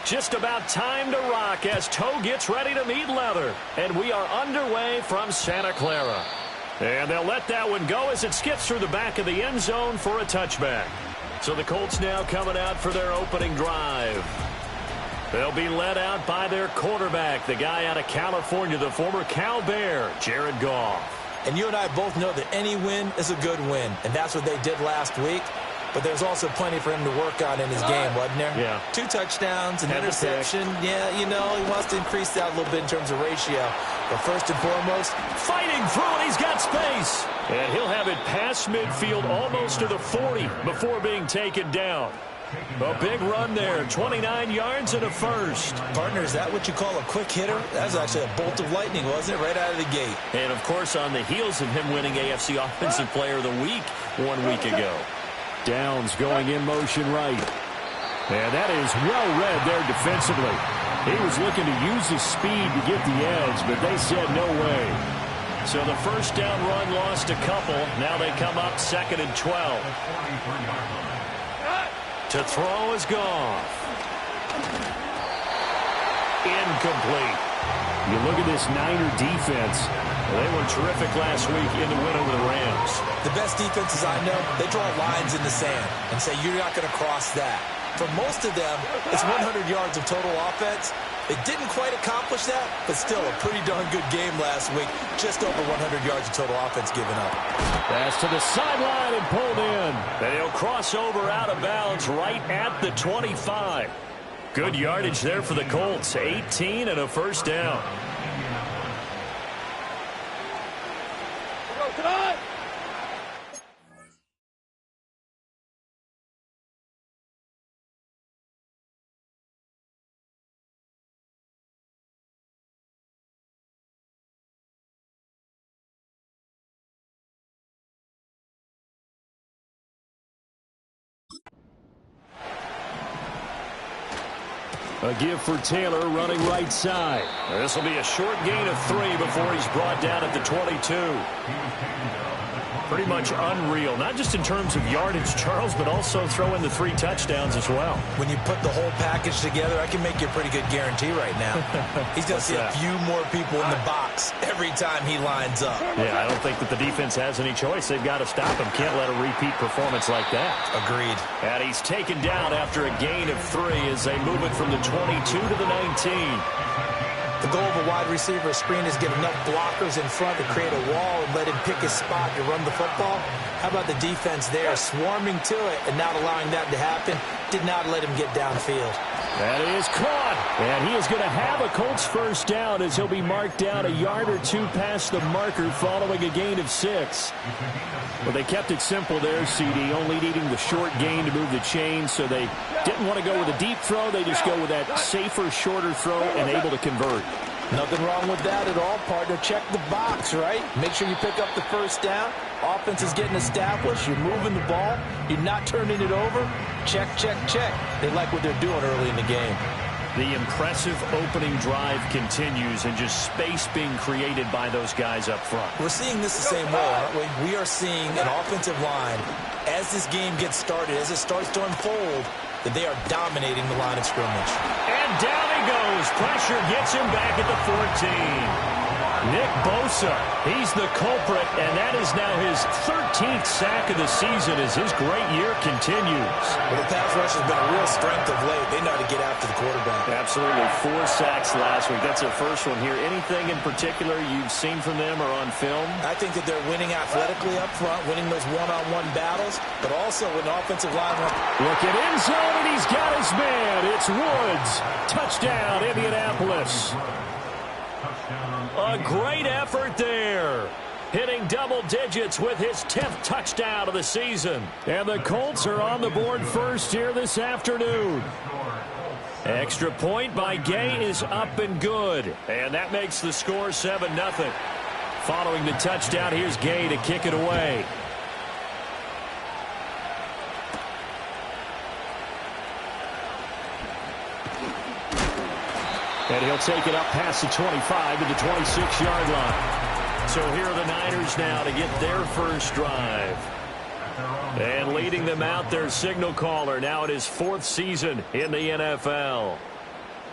Just about time to rock as toe gets ready to meet leather. And we are underway from Santa Clara. And they'll let that one go as it skips through the back of the end zone for a touchback. So the Colts now coming out for their opening drive. They'll be led out by their quarterback, the guy out of California, the former Cal Bear, Jared Goff. And you and I both know that any win is a good win, and that's what they did last week. But there's also plenty for him to work on in his game, wasn't there? Yeah. 2 touchdowns, an interception. Yeah, you know, he wants to increase that a little bit in terms of ratio. But first and foremost, fighting through it, he's got space. And he'll have it past midfield almost to the 40 before being taken down. A big run there, 29 yards and a first. Partner, is that what you call a quick hitter? That was actually a bolt of lightning, wasn't it? Right out of the gate. And, of course, on the heels of him winning AFC Offensive Player of the Week 1 week ago. Downs going in motion right. And that is well read there defensively. He was looking to use his speed to get the edge, but they said no way. So the first down run lost a couple. Now they come up 2nd and 12. To throw is Goff. Incomplete. You look at this Niner defense. They were terrific last week in the win over the Rams. The best defenses I know, they draw lines in the sand and say you're not going to cross that. For most of them, it's 100 yards of total offense. They didn't quite accomplish that, but still a pretty darn good game last week. Just over 100 yards of total offense given up. Pass to the sideline and pulled in. And he'll cross over out of bounds right at the 25. Good yardage there for the Colts. 18 and a first down. A give for Taylor running right side. This will be a short gain of 3 before he's brought down at the 22. Pretty much unreal, not just in terms of yardage, Charles, but also throw in the 3 touchdowns as well. When you put the whole package together, I can make you a pretty good guarantee right now. He's going to see a few more people in the box every time he lines up. Yeah, I don't think that the defense has any choice. They've got to stop him. Can't let a repeat performance like that. Agreed. And he's taken down after a gain of 3 as they move it from the 22 to the 19. The goal of a wide receiver screen is get enough blockers in front to create a wall and let him pick his spot to run the football. How about the defense there swarming to it and not allowing that to happen? Did not let him get downfield. That is caught. And he is going to have a Colts first down as he'll be marked down a yard or 2 past the marker following a gain of 6. Well, they kept it simple there, CD, only needing the short gain to move the chain, so they didn't want to go with a deep throw. They just go with that safer, shorter throw and able to convert. Nothing wrong with that at all, partner. Check the box, right? Make sure you pick up the first down. Offense is getting established. You're moving the ball. You're not turning it over. Check, check, check. They like what they're doing early in the game. The impressive opening drive continues and just space being created by those guys up front. We're seeing this the same way, aren't we? We are seeing an offensive line, as this game gets started, as it starts to unfold, that they are dominating the line of scrimmage. And down he goes. Pressure gets him back at the 14. Nick Bosa, he's the culprit, and that is now his 13th sack of the season as his great year continues. Well, the pass rush has been a real strength of late. They know how to get after the quarterback. Absolutely. 4 sacks last week. That's their first one here. Anything in particular you've seen from them or on film? I think that they're winning athletically up front, winning those one-on-one battles, but also with an offensive line. Look at end zone, and he's got his man. It's Woods. Touchdown, Indianapolis. A great effort there. Hitting double digits with his 10th touchdown of the season. And the Colts are on the board first here this afternoon. Extra point by Gay is up and good. And that makes the score 7-0. Following the touchdown, here's Gay to kick it away. And he'll take it up past the 25 to the 26-yard line. So here are the Niners now to get their first drive. And leading them out, their signal caller, now in his 4th season in the NFL.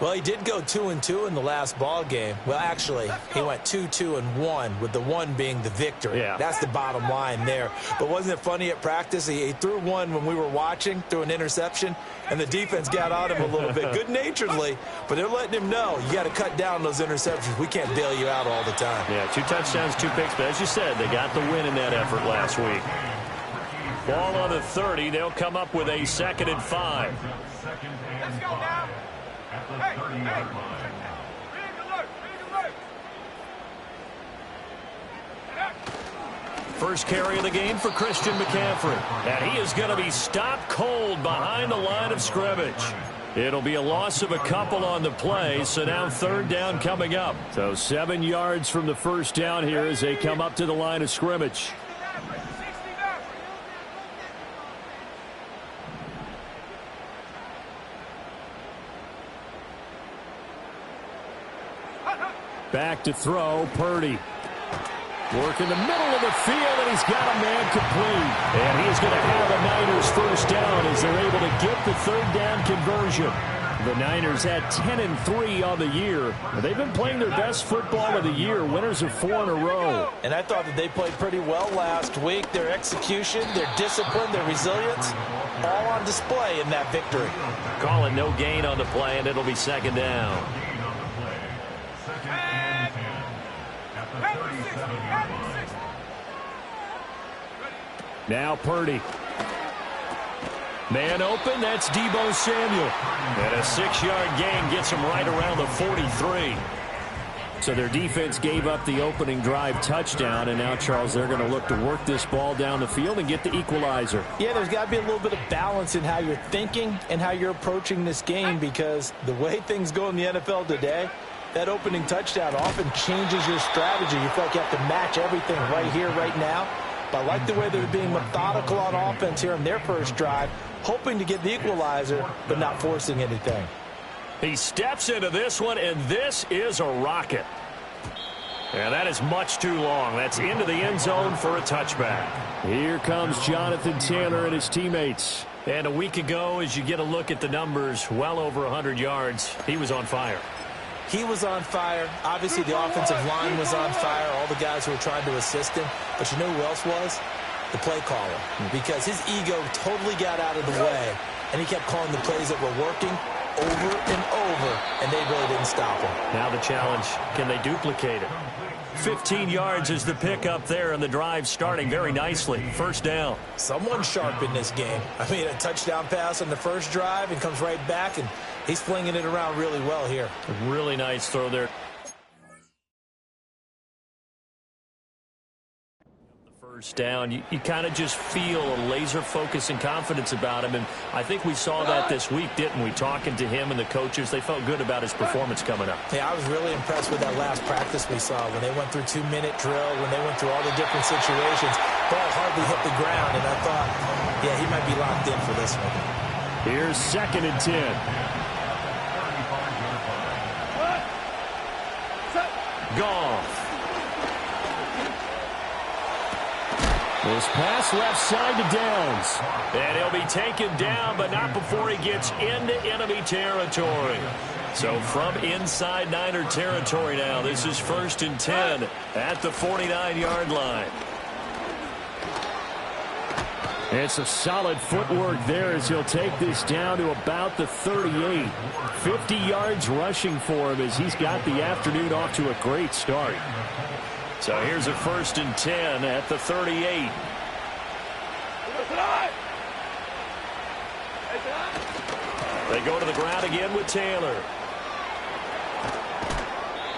Well, he did go 2-2 in the last ball game. Well, actually, he went 2-2-1, with the 1 being the victory. Yeah. That's the bottom line there. But wasn't it funny at practice? He threw one when we were watching, threw an interception, and the defense got on him a little bit, good-naturedly. But they're letting him know, you got to cut down those interceptions. We can't bail you out all the time. Yeah, 2 touchdowns, 2 picks. But as you said, they got the win in that effort last week. Ball on the 30. They'll come up with a 2nd and 5. Let's go now. Hey, hey. Big alert, big alert. First carry of the game for Christian McCaffrey. And he is going to be stopped cold behind the line of scrimmage. It'll be a loss of a couple on the play, so now 3rd down coming up. So 7 yards from the first down here as they come up to the line of scrimmage. Back to throw, Purdy. Work in the middle of the field, and he's got a man complete. And he is going to have a Niners first down as they're able to get the 3rd down conversion. The Niners had 10-3 on the year. They've been playing their best football of the year, winners of 4 in a row. And I thought that they played pretty well last week. Their execution, their discipline, their resilience, all on display in that victory. Call it no gain on the play, and it'll be 2nd down. Now Purdy. Man open, that's Deebo Samuel. And a 6-yard gain gets him right around the 43. So their defense gave up the opening drive touchdown, and now, Charles, they're going to look to work this ball down the field and get the equalizer. Yeah, there's got to be a little bit of balance in how you're thinking and how you're approaching this game, because the way things go in the NFL today, that opening touchdown often changes your strategy. You feel like you have to match everything right here, right now. But I like the way they're being methodical on offense here in their first drive, hoping to get the equalizer, but not forcing anything. He steps into this one, and this is a rocket. And that is much too long. That's into the end zone for a touchback. Here comes Jonathan Taylor and his teammates. And a week ago, as you get a look at the numbers, well over 100 yards, he was on fire. He was on fire. Obviously, the offensive line was on fire, all the guys who were trying to assist him. But you know who else was? The play caller. Because his ego totally got out of the way, and he kept calling the plays that were working over and over, and they really didn't stop him. Now the challenge, can they duplicate it? 15 yards is the pickup there, and the drive starting very nicely. First down. Someone's sharp in this game. I mean, a touchdown pass on the first drive and comes right back, and he's flinging it around really well here. A really nice throw there. First down, you kind of just feel a laser focus and confidence about him, and I think we saw that this week, didn't we? Talking to him and the coaches, they felt good about his performance coming up. Yeah, I was really impressed with that last practice we saw when they went through 2-minute drill, when they went through all the different situations. Ball hardly hit the ground, and I thought, yeah, he might be locked in for this one. Here's 2nd and 10. Goff. This pass left side to Downs. And he'll be taken down, but not before he gets into enemy territory. So from inside Niner territory now, this is 1st and 10 at the 49-yard line. It's a solid footwork there as he'll take this down to about the 38. 50 yards rushing for him as he's got the afternoon off to a great start. So here's a 1st and 10 at the 38. They go to the ground again with Taylor.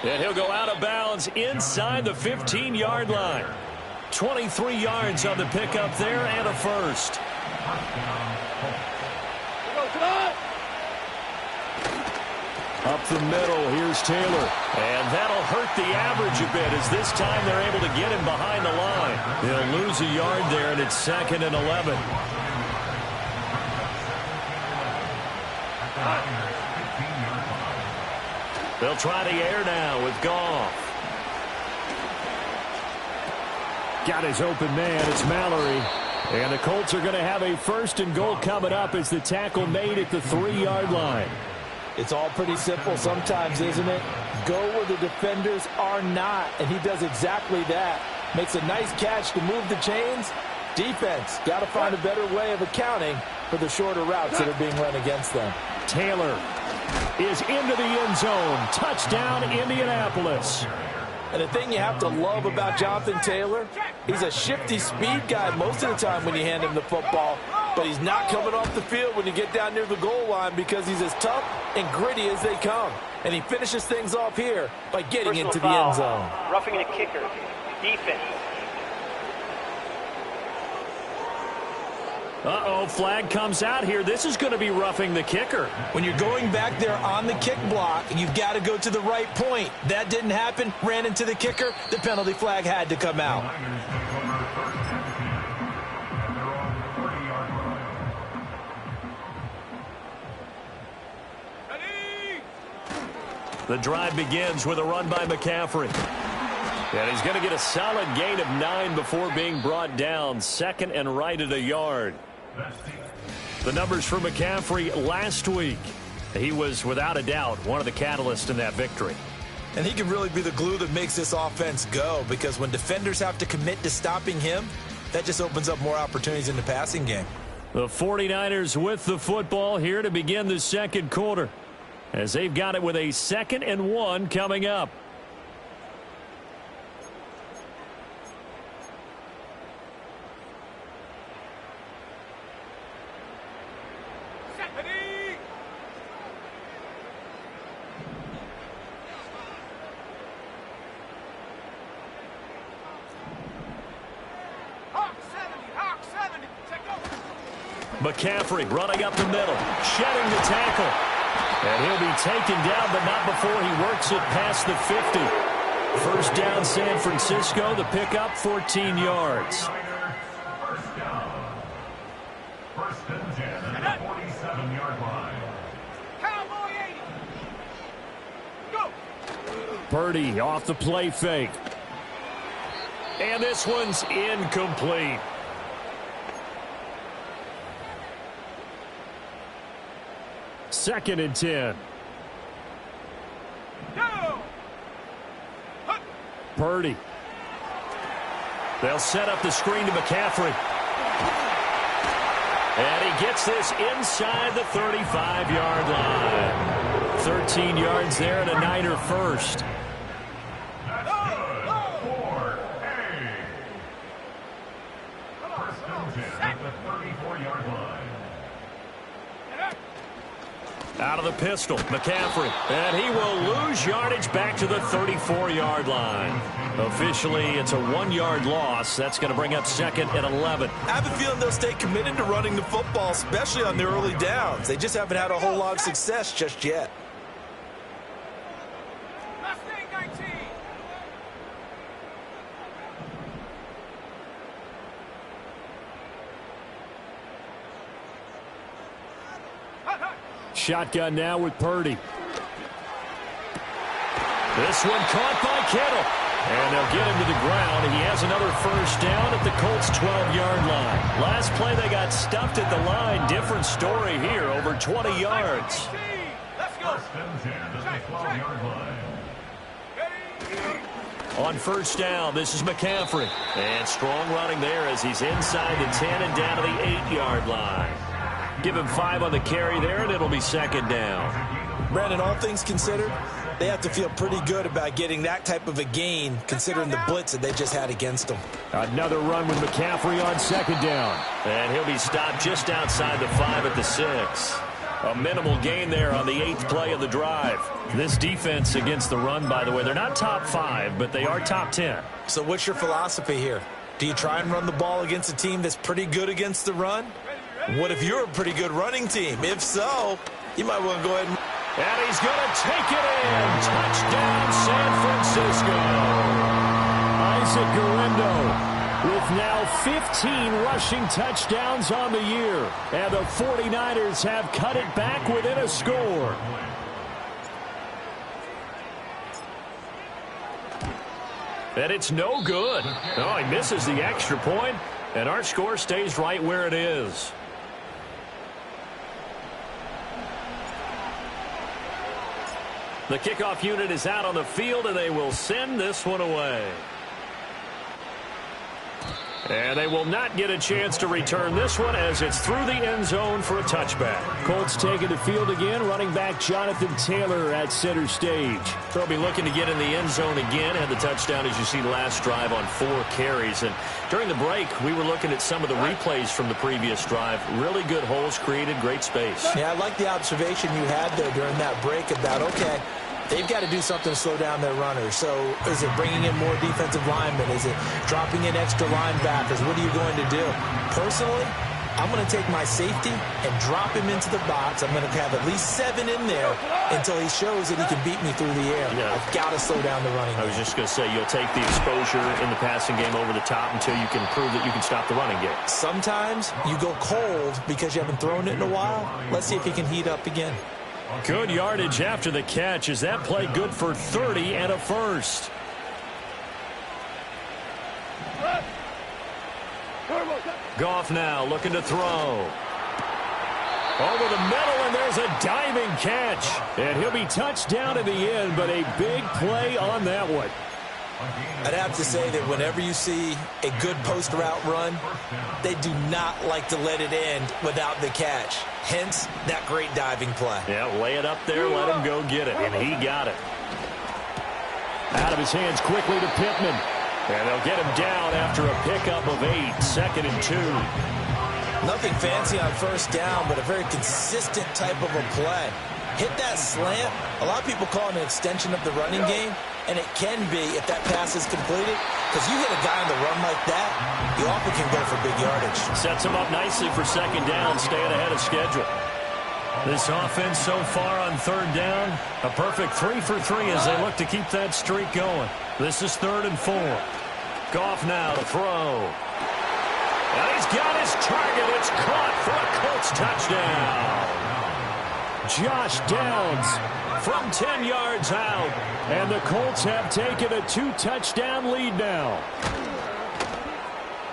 And he'll go out of bounds inside the 15-yard line. 23 yards on the pickup there and a first. Up the middle, here's Taylor. And that'll hurt the average a bit as this time they're able to get him behind the line. He'll lose a yard there, and it's 2nd and 11. They'll try the air now with Goff. Got his open man. It's Mallory. And the Colts are going to have a 1st and goal coming up as the tackle made at the 3-yard line. It's all pretty simple sometimes, isn't it? Go where the defenders are not, and he does exactly that. Makes a nice catch to move the chains. Defense, got to find a better way of accounting for the shorter routes that are being run against them. Taylor is into the end zone. Touchdown, Indianapolis. And the thing you have to love about Jonathan Taylor, he's a shifty speed guy most of the time when you hand him the football, but he's not coming off the field when you get down near the goal line because he's as tough and gritty as they come. And he finishes things off here by getting into the end zone. Roughing the kicker. Defense. Uh-oh, flag comes out here. This is going to be roughing the kicker. When you're going back there on the kick block, you've got to go to the right point. That didn't happen. Ran into the kicker. The penalty flag had to come out. The drive begins with a run by McCaffrey. And he's going to get a solid gain of 9 before being brought down. 2nd and right at a yard. The numbers for McCaffrey last week. He was, without a doubt, one of the catalysts in that victory. And he can really be the glue that makes this offense go, because when defenders have to commit to stopping him, that just opens up more opportunities in the passing game. The 49ers with the football here to begin the second quarter, as they've got it with a 2nd and 1 coming up. McCaffrey running up the middle, shedding the tackle. And he'll be taken down, but not before he works it past the 50. First down, San Francisco. The pickup, 14 yards. First down. First and 10 at the 47-yard line. Cowboy 80. Go. Purdy off the play fake. And this one's incomplete. Second and 10. Go. Purdy. They'll set up the screen to McCaffrey. And he gets this inside the 35-yard line. 13 yards there and a Niner first. That's good for A. First and 10 at the 34-yard line. Out of the pistol, McCaffrey. And he will lose yardage back to the 34-yard line. Officially, it's a 1-yard loss. That's going to bring up 2nd and 11. I have a feeling they'll stay committed to running the football, especially on the early downs. They just haven't had a whole lot of success just yet. Mustang 19. Shotgun now with Purdy. This one caught by Kittle. And they'll get him to the ground. He has another first down at the Colts' 12-yard line. Last play, they got stuffed at the line. Different story here, over 20 yards. Let's go. First and 10 at the 12-yard line. On first down, this is McCaffrey. And strong running there as he's inside the 10 and down to the 8-yard line. Give him 5 on the carry there, and it'll be 2nd down. Brandon, all things considered, they have to feel pretty good about getting that type of a gain, considering the blitz that they just had against them. Another run with McCaffrey on 2nd down. And he'll be stopped just outside the 5 at the 6. A minimal gain there on the 8th play of the drive. This defense against the run, by the way, they're not top 5, but they are top 10. So what's your philosophy here? Do you try and run the ball against a team that's pretty good against the run? What if you're a pretty good running team? If so, you might want to go ahead and he's going to take it in. Touchdown, San Francisco. Isaac Guerrero with now 15 rushing touchdowns on the year. And the 49ers have cut it back within a score. And it's no good. Oh, he misses the extra point, and our score stays right where it is. The kickoff unit is out on the field, and they will send this one away. And they will not get a chance to return this one as it's through the end zone for a touchback. Colts taking the field again. Running back Jonathan Taylor at center stage. They'll be looking to get in the end zone again. Had the touchdown, as you see, last drive on 4 carries. And during the break, we were looking at some of the replays from the previous drive. Really good holes created, great space. Yeah, I like the observation you had there during that break about, okay, they've got to do something to slow down their runners. So is it bringing in more defensive linemen? Is it dropping in extra linebackers? What are you going to do? Personally, I'm going to take my safety and drop him into the box. I'm going to have at least 7 in there until he shows that he can beat me through the air. Yeah. I've got to slow down the running game. I was just going to say, you'll take the exposure in the passing game over the top until you can prove that you can stop the running game. Sometimes you go cold because you haven't thrown it in a while. Let's see if he can heat up again. Good yardage after the catch. Is that play good for 30 and a first? Goff now looking to throw. Over the middle, and there's a diving catch. And he'll be touched down in the end, but a big play on that one. I'd have to say that whenever you see a good post route run, they do not like to let it end without the catch. Hence, that great diving play. Yeah, lay it up there, let him go get it, and he got it. Out of his hands quickly to Pittman. And they'll get him down after a pickup of 8, 2nd and 2. Nothing fancy on first down, but a very consistent type of a play. Hit that slant. A lot of people call it an extension of the running game, and it can be if that pass is completed, because you hit a guy on the run like that, you often can go for big yardage. Sets him up nicely for 2nd down, staying ahead of schedule. This offense so far on 3rd down, a perfect 3 for 3 as they look to keep that streak going. This is 3rd and 4. Goff now to throw. And he's got his target. It's caught for a Colts touchdown. Josh Downs From 10 yards out. And the Colts have taken a 2-touchdown lead now.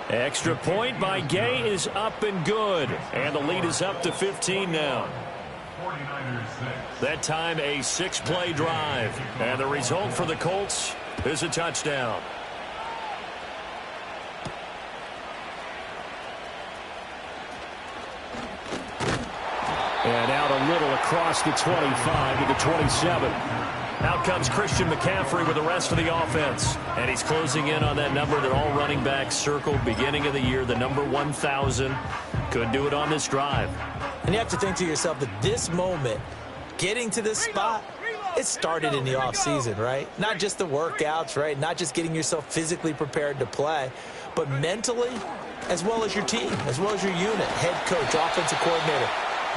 Extra point by Gay is up and good. And the lead is up to 15 now. That time a 6-play drive. And the result for the Colts is a touchdown. And out a little across the 25 to the 27. Out comes Christian McCaffrey with the rest of the offense. And he's closing in on that number that all running backs circled beginning of the year, the number 1,000. Could do it on this drive. And you have to think to yourself that this moment, getting to this spot, it started in the offseason, right? Not just the workouts, right? Not just getting yourself physically prepared to play, but mentally, as well as your team, as well as your unit, head coach, offensive coordinator.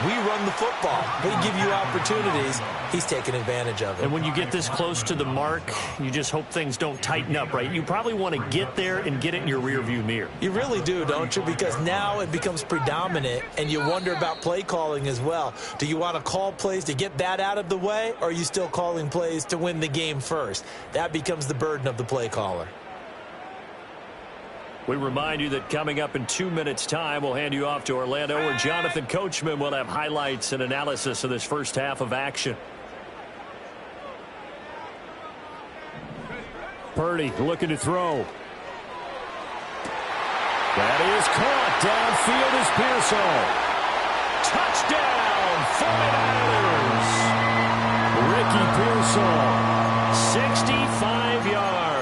We run the football. We give you opportunities. He's taking advantage of it. And when you get this close to the mark, you just hope things don't tighten up, right? You probably want to get there and get it in your rearview mirror. You really do, don't you? Because now it becomes predominant, and you wonder about play calling as well. Do you want to call plays to get that out of the way, or are you still calling plays to win the game first? That becomes the burden of the play caller. We remind you that coming up in 2 minutes' time, we'll hand you off to Orlando, where Jonathan Coachman will have highlights and analysis of this first half of action. Purdy looking to throw. That is caught. Downfield is Pearsall. Touchdown, 49ers. Ricky Pearsall, 65 yards.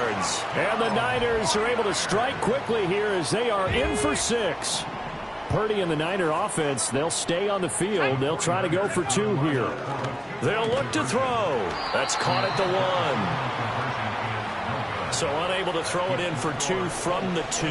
And the Niners are able to strike quickly here as they are in for 6. Purdy and the Niner offense, they'll stay on the field. They'll try to go for 2 here. They'll look to throw. That's caught at the 1. So unable to throw it in for 2 from the 2.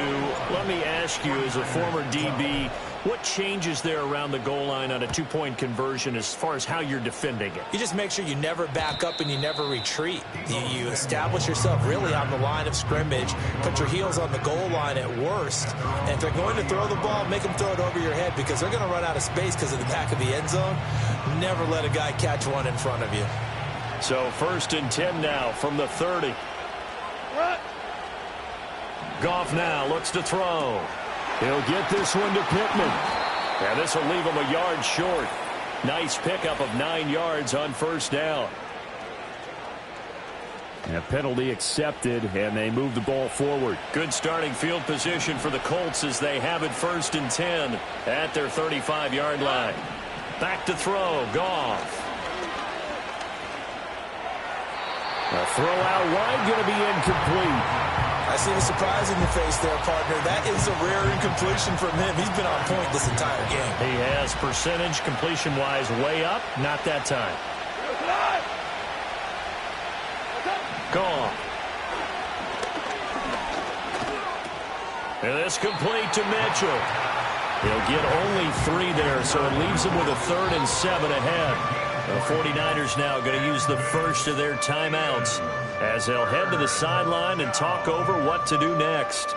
Let me ask you, as a former DB, what changes there around the goal line on a 2-point conversion as far as how you're defending it? You just make sure you never back up and you never retreat. You establish yourself really on the line of scrimmage, put your heels on the goal line at worst, and if they're going to throw the ball, make them throw it over your head because they're going to run out of space because of the back of the end zone. Never let a guy catch one in front of you. So 1st and 10 now from the 30. Goff now looks to throw. He'll get this one to Pittman. And this will leave him a yard short. Nice pickup of 9 yards on 1st down. And a penalty accepted, and they move the ball forward. Good starting field position for the Colts as they have it 1st and 10 at their 35-yard line. Back to throw, Goff. A throw out wide, going to be incomplete. I see the surprise in your face there, partner. That is a rare incompletion from him. He's been on point this entire game. He has percentage completion-wise way up. Not that time. Gone. And this complete to Mitchell. He'll get only 3 there, so it leaves him with a 3rd and 7 ahead. The 49ers now going to use the first of their timeouts as they'll head to the sideline and talk over what to do next.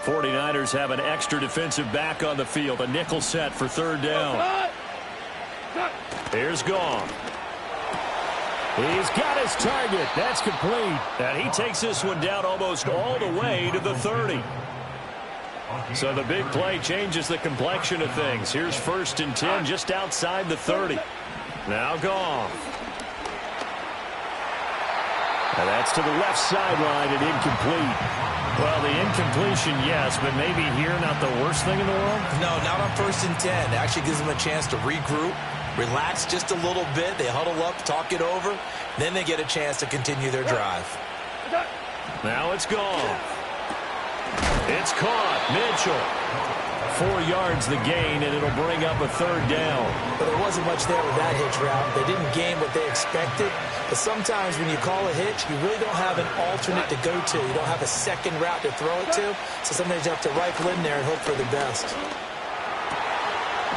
'49ers have an extra defensive back on the field. A nickel set for 3rd down. Here's Goff. He's got his target. That's complete. And he takes this one down almost all the way to the 30. So the big play changes the complexion of things. Here's 1st and 10 just outside the 30. Now Goff. And that's to the left sideline and incomplete. Well, the incompletion, yes, but maybe here not the worst thing in the world? No, not on 1st and 10. It actually gives them a chance to regroup, relax just a little bit. They huddle up, talk it over. Then they get a chance to continue their drive. Now it's gone. It's caught. Mitchell. 4 yards the gain, and it'll bring up a 3rd down. But there wasn't much there with that hitch route. They didn't gain what they expected. But sometimes when you call a hitch, you really don't have an alternate to go to. You don't have a second route to throw it to. So sometimes you have to rifle in there and hope for the best.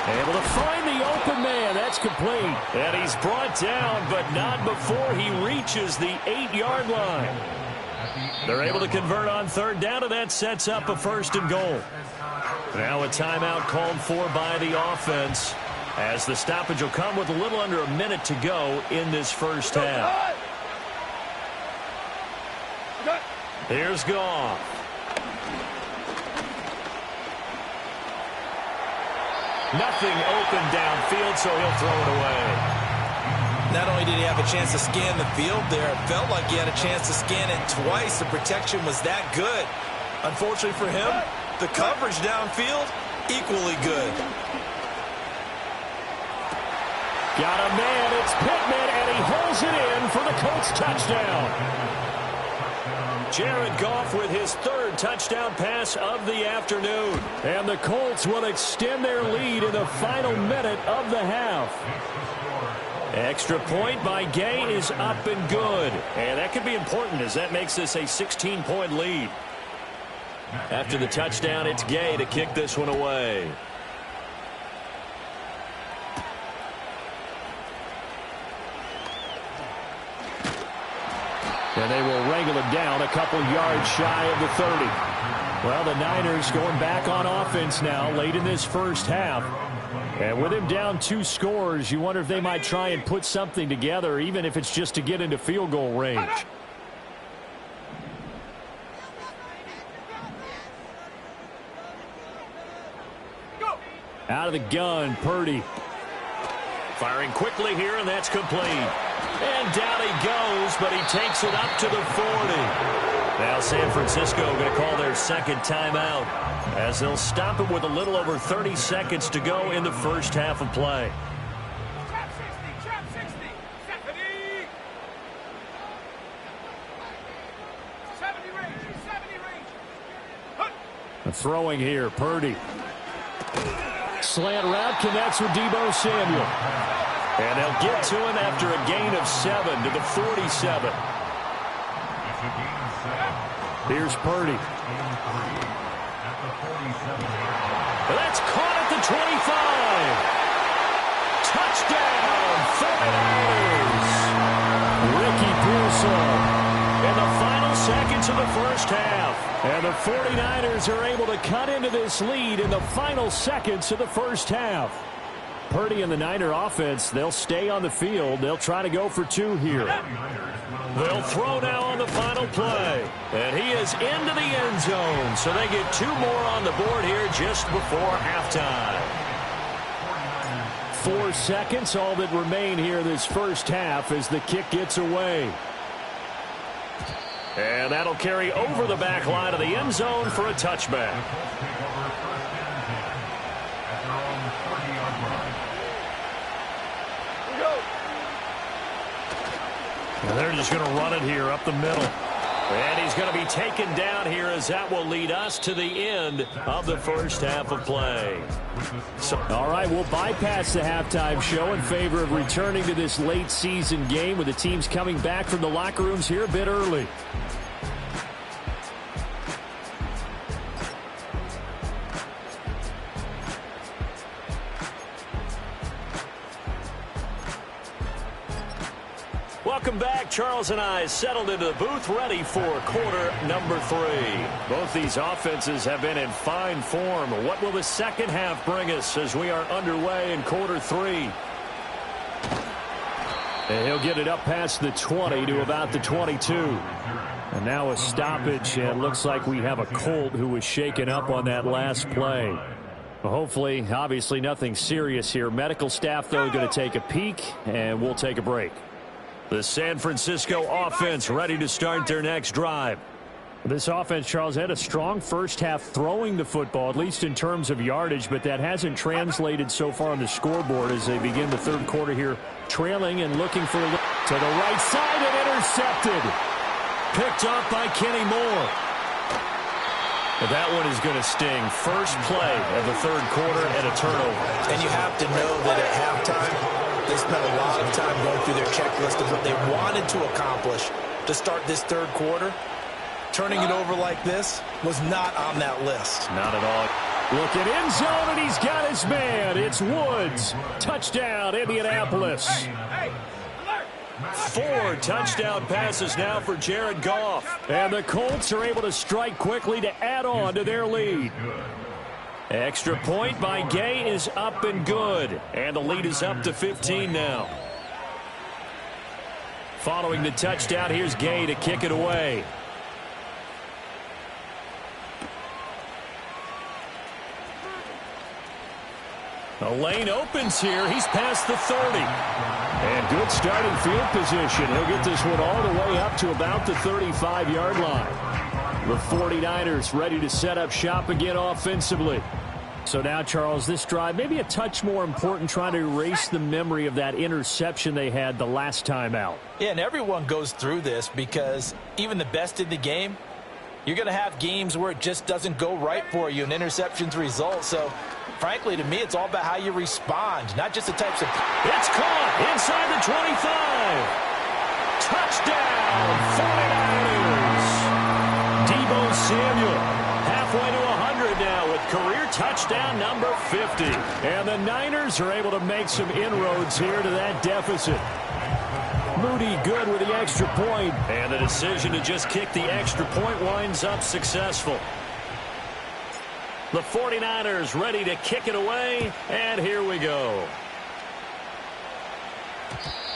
Able to find the open man. That's complete. And he's brought down, but not before he reaches the 8-yard line. They're able to convert on 3rd down, and that sets up a 1st and goal. Now a timeout called for by the offense, as the stoppage will come with a little under a minute to go in this first half. Here's Goff. Nothing open downfield, so he'll throw it away. Not only did he have a chance to scan the field there, it felt like he had a chance to scan it twice. The protection was that good. Unfortunately for him, the coverage downfield, equally good. Got a man, it's Pittman, and he holds it in for the Colts touchdown. Jared Goff with his 3rd touchdown pass of the afternoon. And the Colts will extend their lead in the final minute of the half. Extra point by Gay is up and good. And that could be important as that makes this a 16-point lead. After the touchdown, it's Gay to kick this one away. And they will wrangle it down a couple yards shy of the 30. Well, the Niners going back on offense now late in this first half. And with him down 2 scores, you wonder if they might try and put something together, even if it's just to get into field goal range. Out of the gun, Purdy. Firing quickly here, and that's complete. And down he goes, but he takes it up to the 40. Now San Francisco going to call their 2nd timeout, as they'll stop it with a little over 30 seconds to go in the first half of play. Trap 60, 70 range, 70 range. Throwing here, Purdy. Slant route connects with Deebo Samuel. And they'll get to him after a gain of 7 to the 47. Here's Purdy. That's caught at the 25. Touchdown, 49ers. Ricky Pearsall. In the final seconds of the first half. And the 49ers are able to cut into this lead in the final seconds of the first half. Purdy and the Niner offense, they'll stay on the field. They'll try to go for 2 here. They'll throw now on the final play. And he is into the end zone. So they get 2 more on the board here just before halftime. 4 seconds, all that remain here this first half as the kick gets away. And that'll carry over the back line of the end zone for a touchback. And they're just going to run it here up the middle. And he's going to be taken down here as that will lead us to the end of the first half of play. All right, we'll bypass the halftime show in favor of returning to this late season game with the teams coming back from the locker rooms here a bit early. Welcome back. Charles and I settled into the booth ready for quarter number 3. Both these offenses have been in fine form. What will the second half bring us as we are underway in quarter 3? And he'll get it up past the 20 to about the 22. And now a stoppage, and looks like we have a Colt who was shaken up on that last play. Hopefully, obviously nothing serious here. Medical staff, though, going to take a peek, and we'll take a break. The San Francisco offense ready to start their next drive. This offense, Charles, had a strong first half throwing the football, at least in terms of yardage, but that hasn't translated so far on the scoreboard as they begin the third quarter here, trailing and looking for a look to the right side and intercepted. Picked up by Kenny Moore. But that one is going to sting. First play of the third quarter and a turnover. And you have to know that at halftime, they spent a lot of time going through their checklist of what they wanted to accomplish to start this third quarter. Turning it over like this was not on that list. Not at all. Look at end zone, and he's got his man. It's Woods. Touchdown, Indianapolis. Hey, alert! 4 touchdown passes now for Jared Goff. And the Colts are able to strike quickly to add on to their lead. Extra point by Gay is up and good. And the lead is up to 15 now. Following the touchdown, here's Gay to kick it away. The lane opens here. He's past the 30. And good starting field position. He'll get this one all the way up to about the 35-yard line. The 49ers ready to set up shop again offensively. So now, Charles, this drive maybe a touch more important, trying to erase the memory of that interception they had the last time out. Yeah, and everyone goes through this because even the best in the game, you're going to have games where it just doesn't go right for you and interceptions result. So, frankly, to me, it's all about how you respond, not just the types of... It's caught inside the 25. Touchdown, 49ers. Deebo Samuel halfway to 100 now with career touchdown number 50. And the Niners are able to make some inroads here to that deficit. Moody good with the extra point. And the decision to just kick the extra point winds up successful. The 49ers ready to kick it away, and here we go.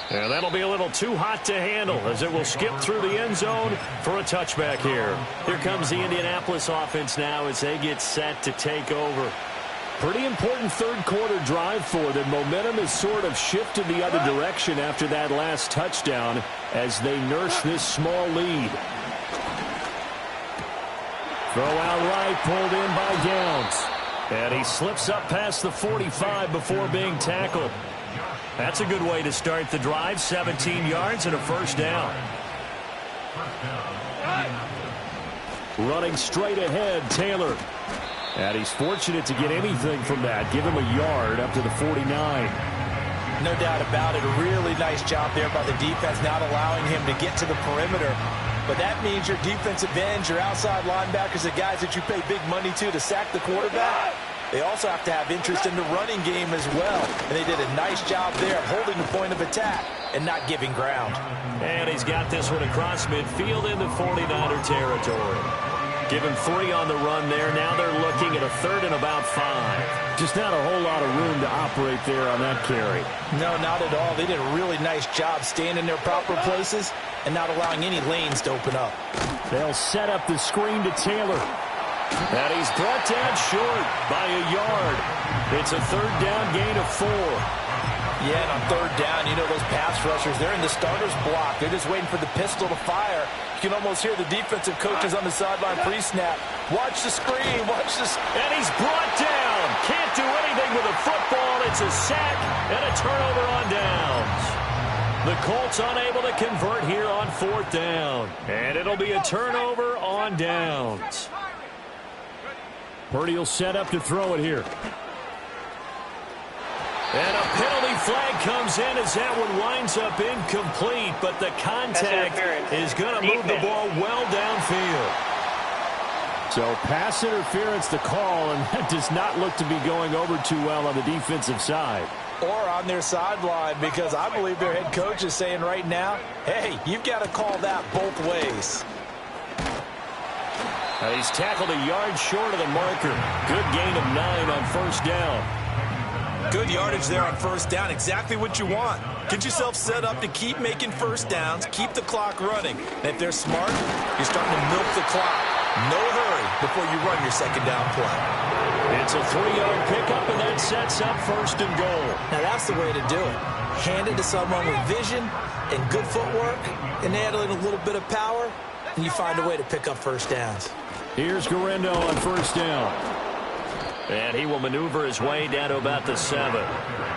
And that'll be a little too hot to handle as it will skip through the end zone for a touchback here. Here comes the Indianapolis offense now as they get set to take over. Pretty important third quarter drive for them. Momentum has sort of shifted the other direction after that last touchdown as they nurse this small lead. Throw out right, pulled in by Downs. And he slips up past the 45 before being tackled. That's a good way to start the drive. 17 yards and a first down. Running straight ahead, Taylor. And he's fortunate to get anything from that. Give him a yard up to the 49. No doubt about it. A really nice job there by the defense, not allowing him to get to the perimeter. But that means your defensive ends, your outside linebackers, the guys that you pay big money to sack the quarterback, they also have to have interest in the running game as well. And they did a nice job there of holding the point of attack and not giving ground. And he's got this one across midfield into 49er territory. Give him 3 on the run there. Now they're looking at a third and about 5. Just not a whole lot of room to operate there on that carry. No, not at all. They did a really nice job staying in their proper places and not allowing any lanes to open up. They'll set up the screen to Taylor. And he's brought down short by a yard. It's a third down gain of 4. Yeah, and on third down, you know those pass rushers, they're in the starter's block. They're just waiting for the pistol to fire. You can almost hear the defensive coaches on the sideline pre-snap. Watch the screen, watch this. And he's brought down. Can't do anything with a football. It's a sack and a turnover on downs. The Colts unable to convert here on 4th down. And it'll be a turnover on downs. Purdy will set up to throw it here. And a penalty flag comes in as that one winds up incomplete, but the contact is going to move the ball well downfield. So pass interference the call, and that does not look to be going over too well on the defensive side. Or on their sideline, because I believe their head coach is saying right now, hey, you've got to call that both ways. He's tackled a yard short of the marker. Good gain of 9 on first down. Good yardage there on first down. Exactly what you want. Get yourself set up to keep making first downs, keep the clock running. And if they're smart, you're starting to milk the clock. No hurry before you run your second down play. It's a 3-yard pickup, and that sets up first and goal. Now that's the way to do it. Hand it to someone with vision and good footwork, and add in a little bit of power, and you find a way to pick up first downs. Here's Guerrero on first down. And he will maneuver his way down to about the 7.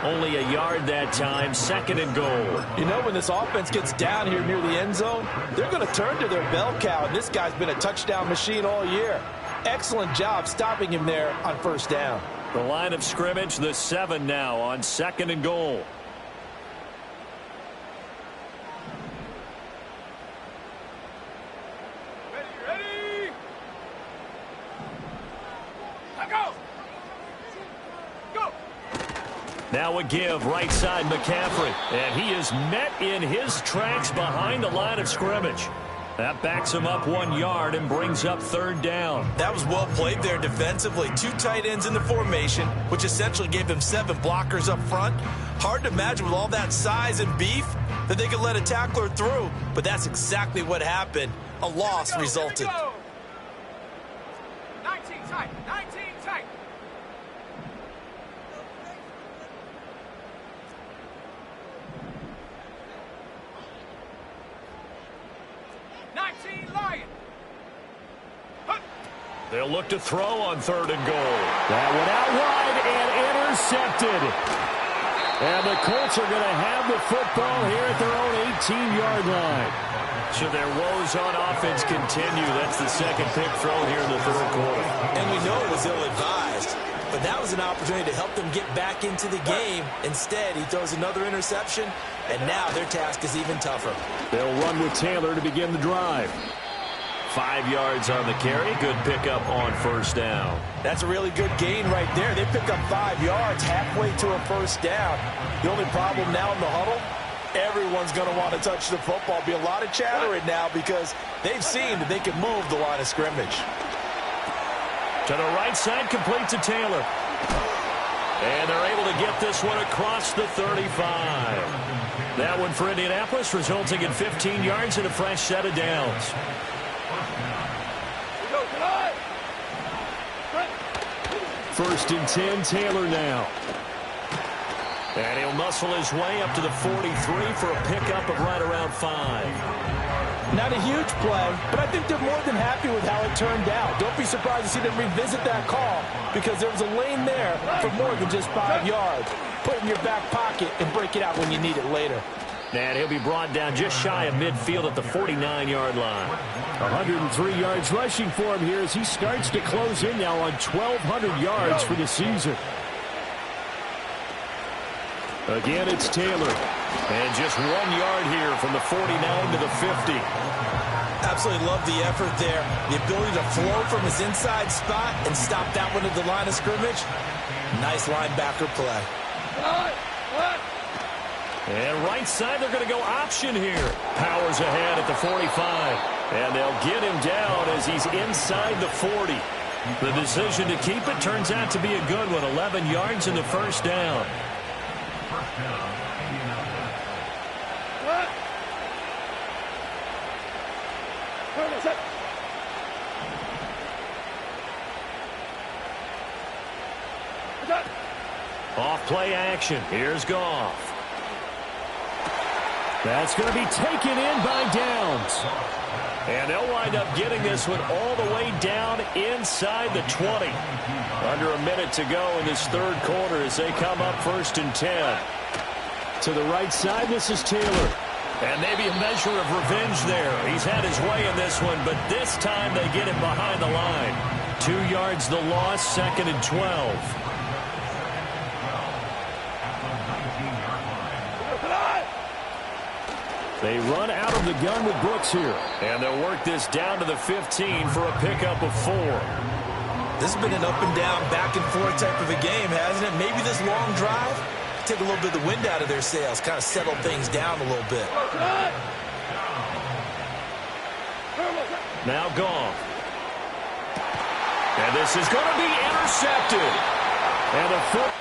Only a yard that time, second and goal. You know, when this offense gets down here near the end zone, they're going to turn to their bell cow, and this guy's been a touchdown machine all year. Excellent job stopping him there on first down. The line of scrimmage, the 7 now on second and goal. Ready? Go! Go! Now a give, right side McCaffrey. And he is met in his tracks behind the line of scrimmage. That backs him up 1 yard and brings up third down. That was well played there defensively. 2 tight ends in the formation, which essentially gave them 7 blockers up front. Hard to imagine with all that size and beef that they could let a tackler through, but that's exactly what happened. A loss resulted. 19 tight, 19 tight. They'll look to throw on third and goal. That one out wide and intercepted. And the Colts are going to have the football here at their own 18-yard line. Should their woes on offense continue, that's the second pick thrown here in the third quarter. And we know it was ill-advised, but that was an opportunity to help them get back into the game. Instead, he throws another interception, and now their task is even tougher. They'll run with Taylor to begin the drive. 5 yards on the carry. Good pickup on first down. That's a really good gain right there. They pick up 5 yards halfway to a first down. The only problem now in the huddle, everyone's going to want to touch the football. Be a lot of chattering now because they've seen that they can move the line of scrimmage. To the right side, complete to Taylor. And they're able to get this one across the 35. That one for Indianapolis, resulting in 15 yards and a fresh set of downs. First and 10, Taylor now. And he'll muscle his way up to the 43 for a pickup of right around 5. Not a huge play, but I think they're more than happy with how it turned out. Don't be surprised to see them revisit that call because there was a lane there for more than just 5 yards. Put it in your back pocket and break it out when you need it later. And he'll be brought down just shy of midfield at the 49-yard line. 103 yards rushing for him here as he starts to close in now on 1,200 yards for the season. Again, it's Taylor. And just 1 yard here from the 49 to the 50. Absolutely love the effort there. The ability to flow from his inside spot and stop that one at the line of scrimmage. Nice linebacker play. And right side, they're going to go option here. Powers ahead at the 45. And they'll get him down as he's inside the 40. The decision to keep it turns out to be a good one. 11 yards in the first down. Off play action. Here's Goff. That's going to be taken in by Downs. And they'll wind up getting this one all the way down inside the 20. Under a minute to go in this third quarter as they come up first and 10. To the right side, this is Taylor. And maybe a measure of revenge there. He's had his way in this one, but this time they get him behind the line. 2 yards the loss, second and 12. They run out of the gun with Brooks here. And they'll work this down to the 15 for a pickup of 4. This has been an up and down, back and forth type of a game, hasn't it? Maybe this long drive, take a little bit of the wind out of their sails, kind of settle things down a little bit. Now Goff. And this is going to be intercepted. And a foot.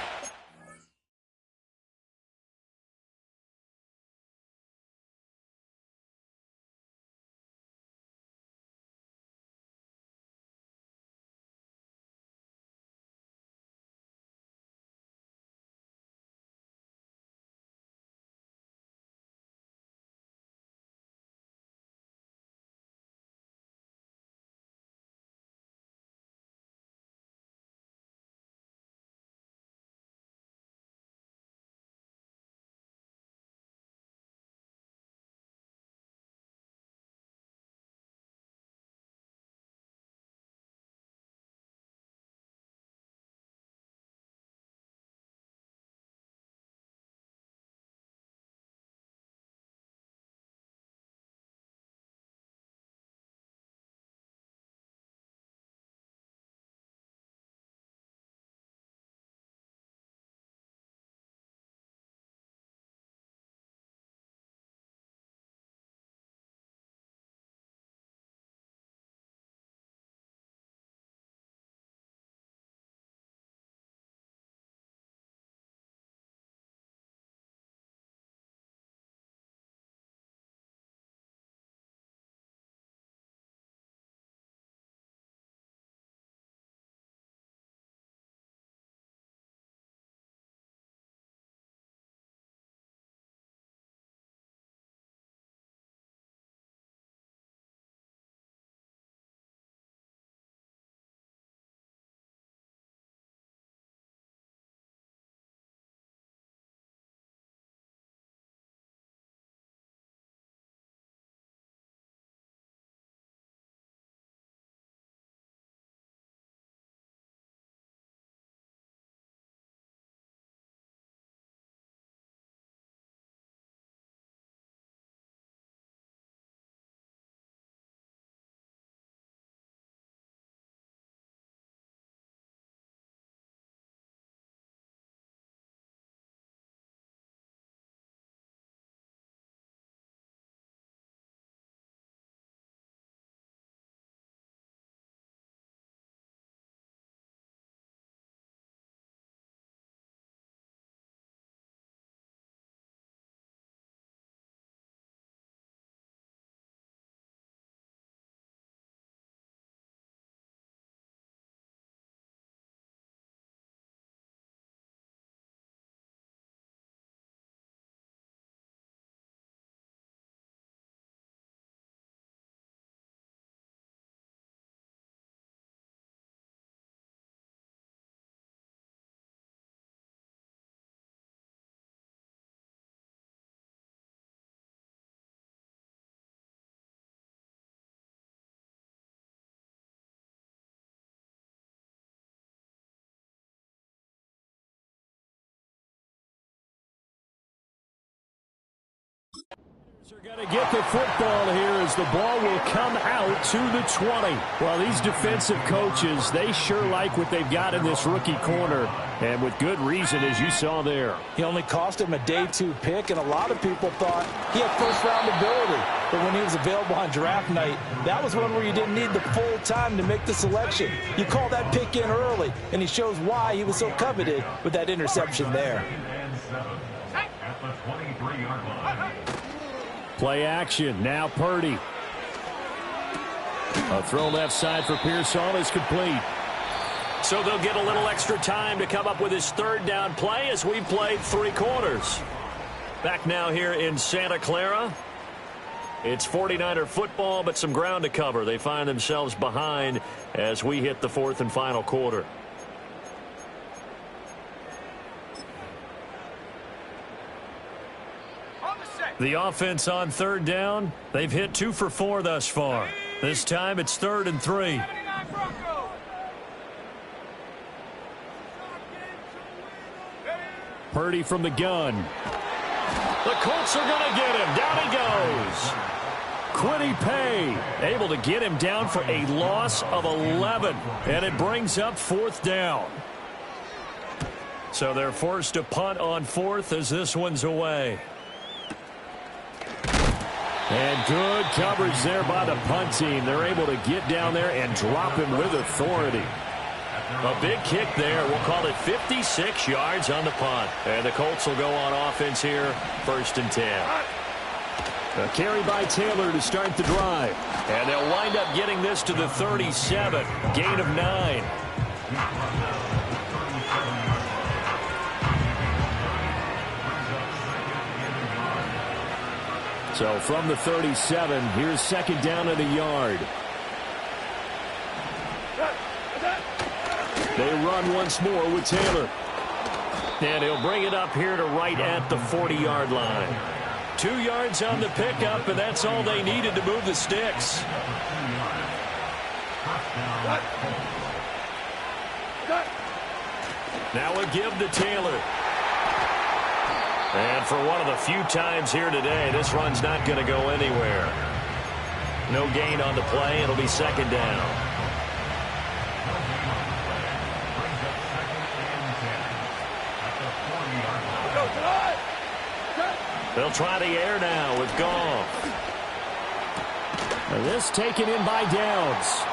They're going to get the football here as the ball will come out to the 20. Well, these defensive coaches, they sure like what they've got in this rookie corner, and with good reason, as you saw there. He only cost him a day 2 pick, and a lot of people thought he had first-round ability. But when he was available on draft night, that was one where you didn't need the full time to make the selection. You call that pick in early, and he shows why he was so coveted with that interception there. Play action. Now Purdy. A throw left side for Pearsall is complete. So they'll get a little extra time to come up with his third down play as we played 3 quarters. Back now here in Santa Clara. It's 49er football, but some ground to cover. They find themselves behind as we hit the 4th and final quarter. The offense on third down, they've hit 2 for 4 thus far. This time it's 3rd and 3. Purdy from the gun. The Colts are going to get him. Down he goes. Quiddy Pay able to get him down for a loss of 11. And it brings up 4th down. So they're forced to punt on 4th as this one's away. And good coverage there by the punt team. They're able to get down there and drop him with authority. A big kick there. We'll call it 56 yards on the punt. And the Colts will go on offense here, 1st and 10. A carry by Taylor to start the drive. And they'll wind up getting this to the 37. Gain of 9. So from the 37, here's 2nd down and a yard. They run once more with Taylor. And he'll bring it up here to right at the 40-yard line. 2 yards on the pickup, and that's all they needed to move the sticks. Now a give to Taylor. And for one of the few times here today, this run's not going to go anywhere. No gain on the play. It'll be 2nd down. They'll try the air now with Goff. And this taken in by Downs.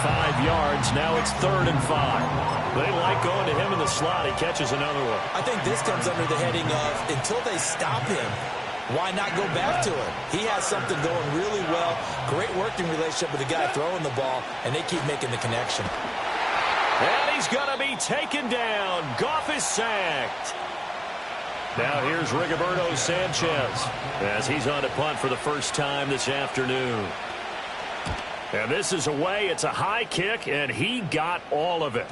5 yards. Now it's 3rd and 5. They like going to him in the slot. He catches another one. I think this comes under the heading of until they stop him, why not go back to him? He has something going really well. Great working relationship with the guy throwing the ball, and they keep making the connection. And he's going to be taken down. Goff is sacked. Now here's Rigoberto Sanchez as he's on to punt for the first time this afternoon. And this is away. It's a high kick, and he got all of it.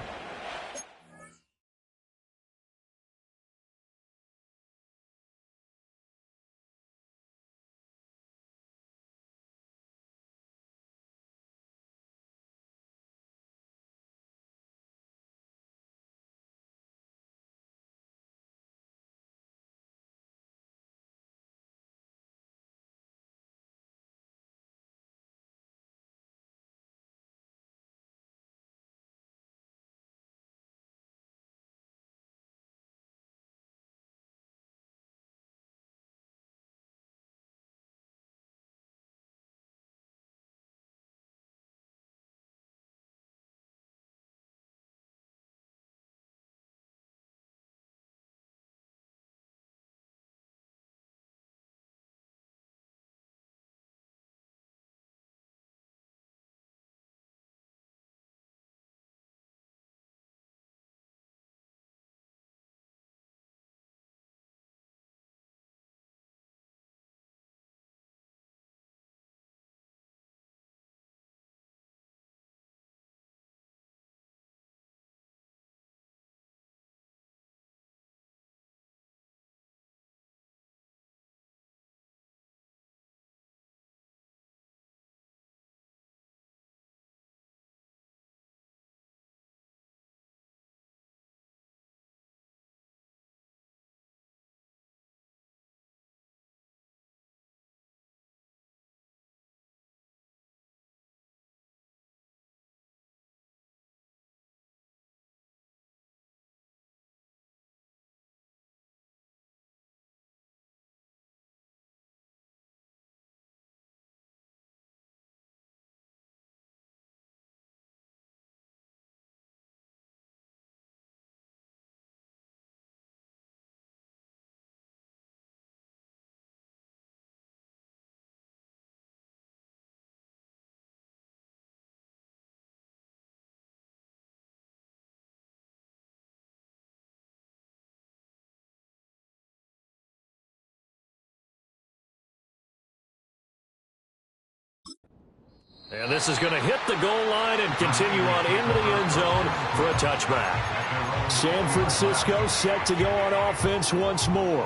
And this is going to hit the goal line and continue on into the end zone for a touchback. San Francisco set to go on offense once more.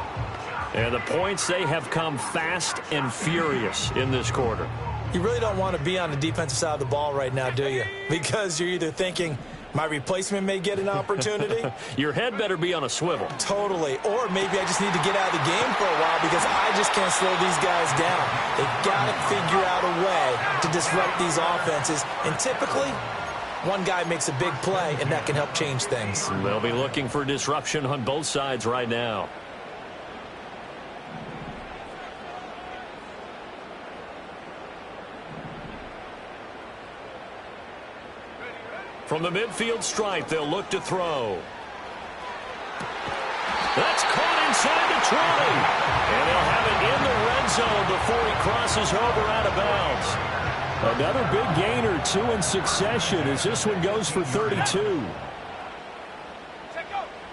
And the points, they have come fast and furious in this quarter. You really don't want to be on the defensive side of the ball right now, do you? Because you're either thinking, my replacement may get an opportunity. Your head better be on a swivel. Totally. Or maybe I just need to get out of the game for a while because I just can't slow these guys down. They've got to figure out a way to disrupt these offenses. And typically, one guy makes a big play, and that can help change things. They'll be looking for disruption on both sides right now. From the midfield stripe, they'll look to throw. That's caught inside the 20. And they'll have it in the red zone before he crosses over out of bounds. Another big gain or two in succession as this one goes for 32.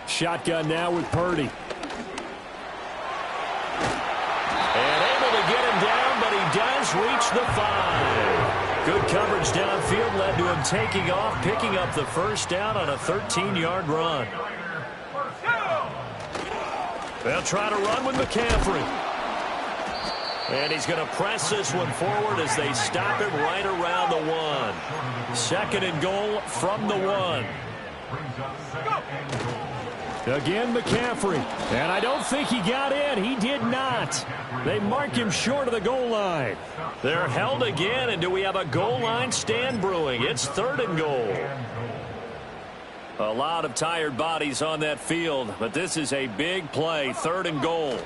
Shotgun now with Purdy. And able to get him down, but he does reach the 5. Good coverage downfield led to him taking off, picking up the first down on a 13-yard run. They'll try to run with McCaffrey. And he's going to press this one forward as they stop it right around the 1. Second and goal from the 1. Again, McCaffrey. And I don't think he got in. He did not. They mark him short of the goal line. They're held again, and do we have a goal line stand brewing? It's third and goal. A lot of tired bodies on that field, but this is a big play, third and goal.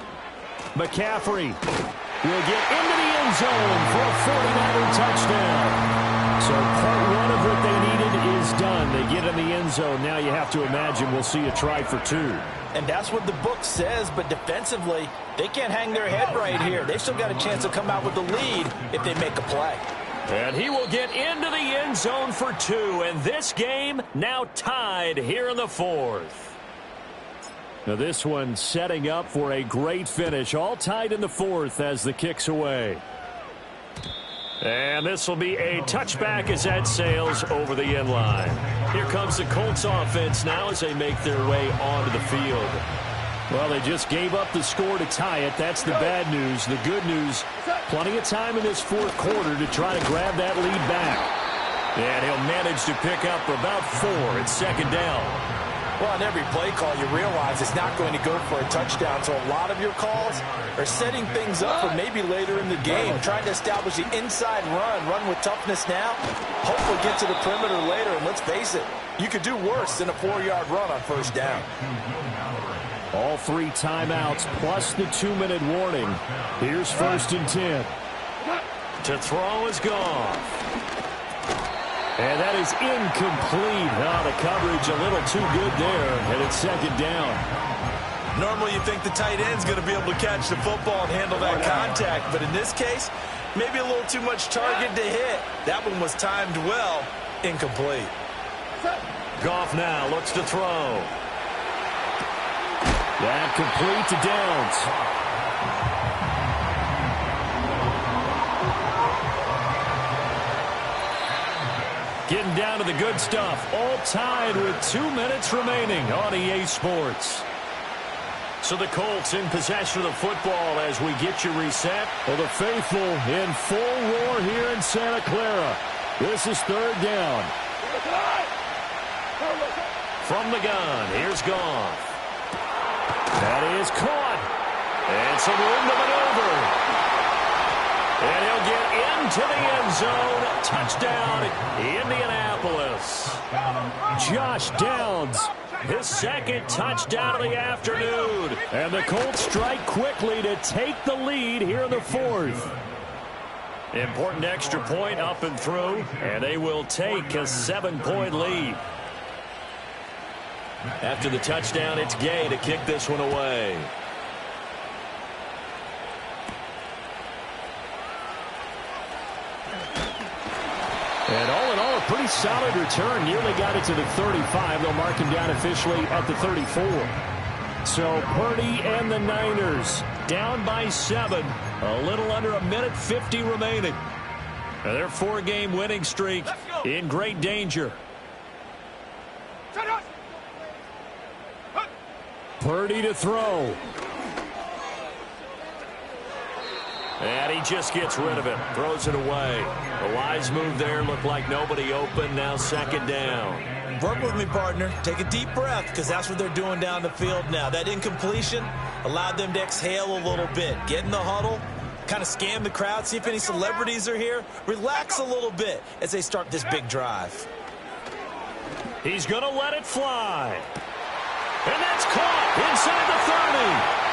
McCaffrey will get into the end zone for a 49er touchdown. So part one of what they needed is done. They get in the end zone. Now you have to imagine we'll see a try for 2. And that's what the book says, but defensively, they can't hang their head right here. They've still got a chance to come out with the lead if they make a play. And he will get into the end zone for 2. And this game now tied here in the 4th. Now this one setting up for a great finish. All tied in the 4th as the kick's away. And this will be a touchback as that sails over the end line. Here comes the Colts offense now as they make their way onto the field. Well, they just gave up the score to tie it. That's the bad news. The good news, plenty of time in this 4th quarter to try to grab that lead back. And he'll manage to pick up about 4. It's second down. Well, on every play call, you realize it's not going to go for a touchdown. So a lot of your calls are setting things up for maybe later in the game, trying to establish the inside run with toughness now, hopefully get to the perimeter later. And let's face it, you could do worse than a 4-yard run on first down. All 3 timeouts plus the 2-minute warning. Here's 1st and 10. To throw is Goff. And that is incomplete. Oh, the coverage a little too good there, and it's second down. Normally you think the tight end's going to be able to catch the football and handle that contact, but in this case, maybe a little too much target to hit. That one was timed well, incomplete. Goff now looks to throw. That complete to Downs. Getting down to the good stuff. All tied with 2 minutes remaining on EA Sports. So the Colts in possession of the football as we get you reset. Well, the faithful in full roar here in Santa Clara. This is third down. From the gun, here's Goff. That is caught. And some room to maneuver. And he'll get into the end zone. Touchdown, Indianapolis. Josh Downs. His second touchdown of the afternoon. And the Colts strike quickly to take the lead here in the 4th. Important extra point up and through. And they will take a 7-point lead. After the touchdown, it's Gay to kick this one away. And all in all, a pretty solid return. Nearly got it to the 35. They'll mark him down officially at the 34. So Purdy and the Niners down by 7. A little under a minute 50 remaining. Their 4-game winning streak in great danger. Purdy to throw. And he just gets rid of it. Throws it away. A wise move there. Looked like nobody open. Now 2nd down. Work with me, partner. Take a deep breath, because that's what they're doing down the field now. That incompletion allowed them to exhale a little bit. Get in the huddle. Kind of scan the crowd. See if any celebrities are here. Relax a little bit as they start this big drive. He's going to let it fly. And that's caught inside the 30.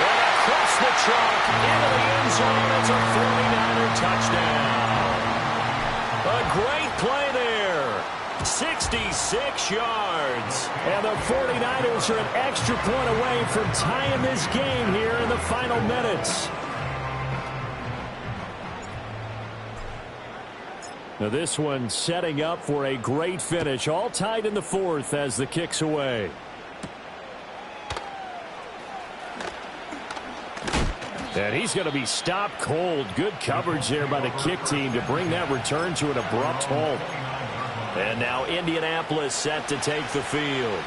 And across the chalk into the end zone. It's a 49er touchdown. A great play there. 66 yards. And the 49ers are an extra point away from tying this game here in the final minutes. Now this one setting up for a great finish. All tied in the 4th as the kick's away. And he's going to be stopped cold. Good coverage there by the kick team to bring that return to an abrupt halt. And now Indianapolis set to take the field.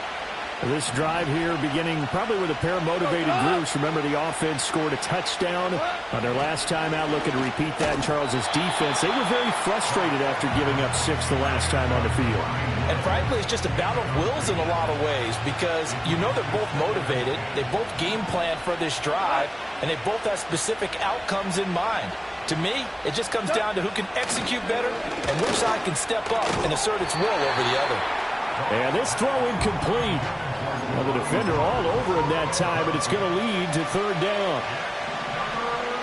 This drive here beginning probably with a pair of motivated groups. Remember, the offense scored a touchdown on their last time out. Looking to repeat that in Charles's defense. They were very frustrated after giving up 6 the last time on the field. And frankly, it's just a battle of wills in a lot of ways, because you know they're both motivated. They both game plan for this drive, and they both have specific outcomes in mind. To me, it just comes down to who can execute better and which side can step up and assert its will over the other. And this throw incomplete. Well, the defender all over him that time, but it's going to lead to 3rd down.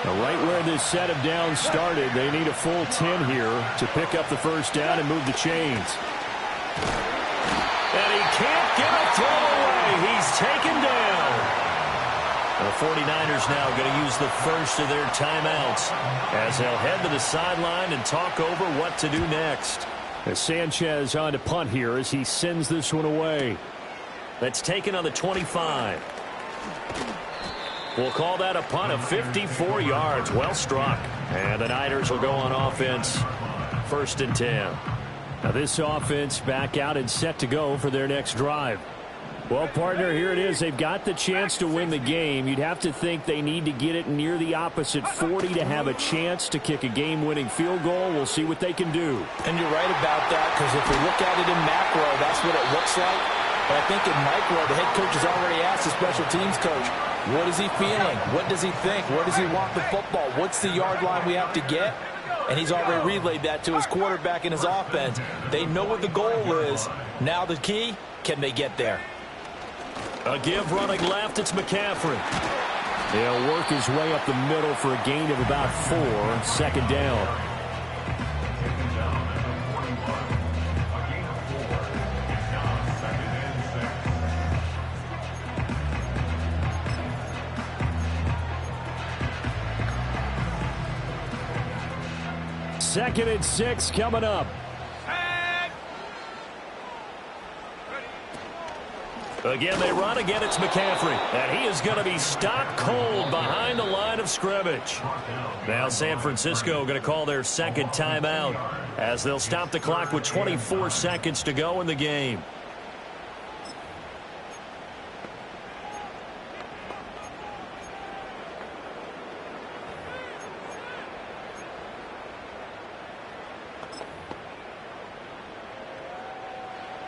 Now, right where this set of downs started, they need a full 10 here to pick up the 1st down and move the chains. And he can't get a throw away. He's taken down. The 49ers now going to use the first of their timeouts as they'll head to the sideline and talk over what to do next. As Sanchez on to punt here as he sends this one away. That's taken on the 25. We'll call that a punt of 54 yards. Well struck. And the Niners will go on offense. 1st and 10. Now this offense back out and set to go for their next drive. Well, partner, here it is. They've got the chance to win the game. You'd have to think they need to get it near the opposite 40 to have a chance to kick a game-winning field goal. We'll see what they can do. And you're right about that, because if we look at it in macro, that's what it looks like. But I think in micro, the head coach has already asked the special teams coach, what is he feeling? What does he think? Where does he want the football? What's the yard line we have to get? And he's already relayed that to his quarterback and his offense. They know what the goal is. Now the key, can they get there? A give running left, it's McCaffrey. He'll work his way up the middle for a gain of about 4. 2nd down. Second and 6 coming up. Again, they run. Again, it's McCaffrey. And he is going to be stopped cold behind the line of scrimmage. Now San Francisco going to call their 2nd timeout as they'll stop the clock with 24 seconds to go in the game.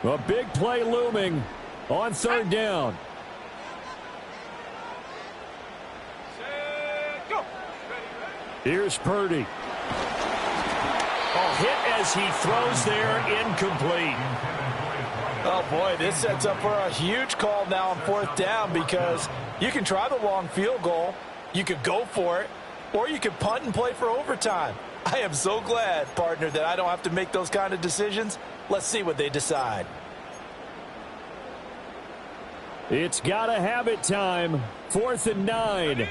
A big play looming on 3rd down. Here's Purdy. Oh, hit as he throws there, incomplete. Oh, boy, this sets up for a huge call now on 4th down, because you can try the long field goal, you could go for it, or you could punt and play for overtime. I am so glad, partner, that I don't have to make those kind of decisions. Let's see what they decide. It's got to have it time. 4th and 9.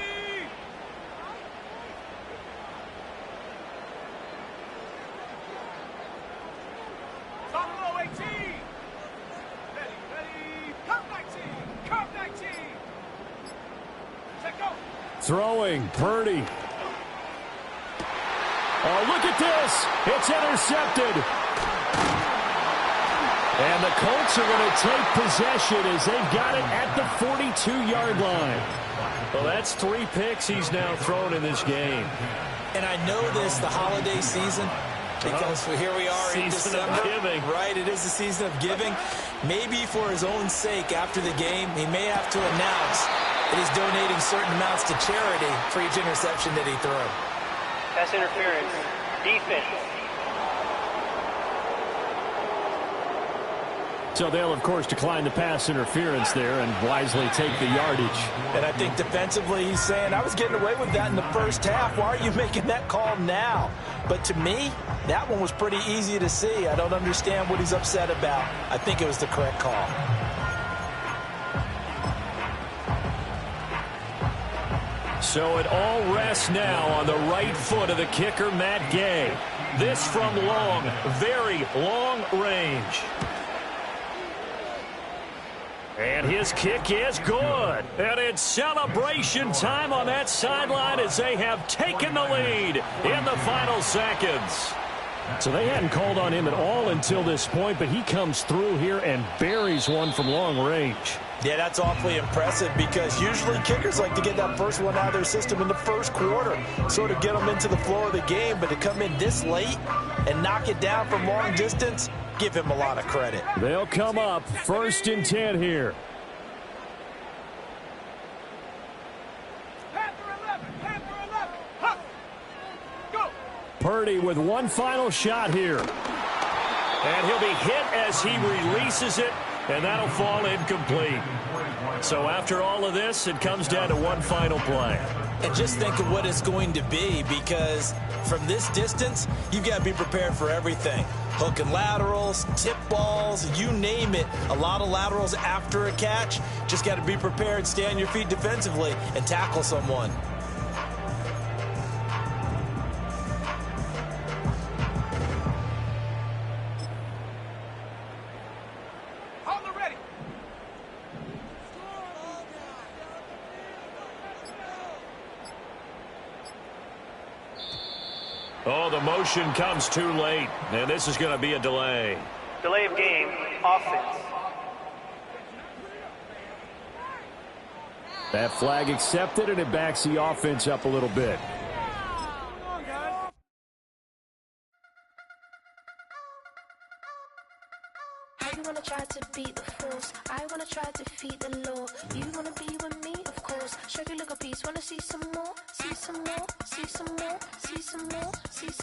Throwing, Purdy. Oh, look at this. It's intercepted. And the Colts are going to take possession as they've got it at the 42-yard line. Well, that's 3 picks he's now thrown in this game. And I know this, the holiday season, because here we are in December. Season of giving. Right, it is the season of giving. Maybe for his own sake after the game, he may have to announce that he's donating certain amounts to charity for each interception that he threw. That's interference. Defense. So they'll, of course, decline the pass interference there and wisely take the yardage. And I think defensively he's saying, I was getting away with that in the first half. Why are you making that call now? But to me, that one was pretty easy to see. I don't understand what he's upset about. I think it was the correct call. So it all rests now on the right foot of the kicker, Matt Gay. This from long, very long range. And his kick is good. And it's celebration time on that sideline as they have taken the lead in the final seconds. So they hadn't called on him at all until this point, but he comes through here and buries one from long range. Yeah, that's awfully impressive because usually kickers like to get that first one out of their system in the first quarter, sort of get them into the flow of the game, but to come in this late and knock it down from long distance, give him a lot of credit. They'll come up 1st and 10 here. Purdy with one final shot here. And he'll be hit as he releases it, and that'll fall incomplete. So after all of this, it comes down to one final play. And just think of what it's going to be, because from this distance, you've got to be prepared for everything. Hook and laterals, tip balls, you name it. A lot of laterals after a catch. Just got to be prepared, stay on your feet defensively, and tackle someone. Oh, the motion comes too late, and this is going to be a delay. Delay of game, offense. That flag accepted, and it backs the offense up a little bit. I wanna try to beat the force. I wanna try to defeat the law. You wanna be with me, of course. Show you look a piece. Wanna see some more? See some more? See some more? See some more? See some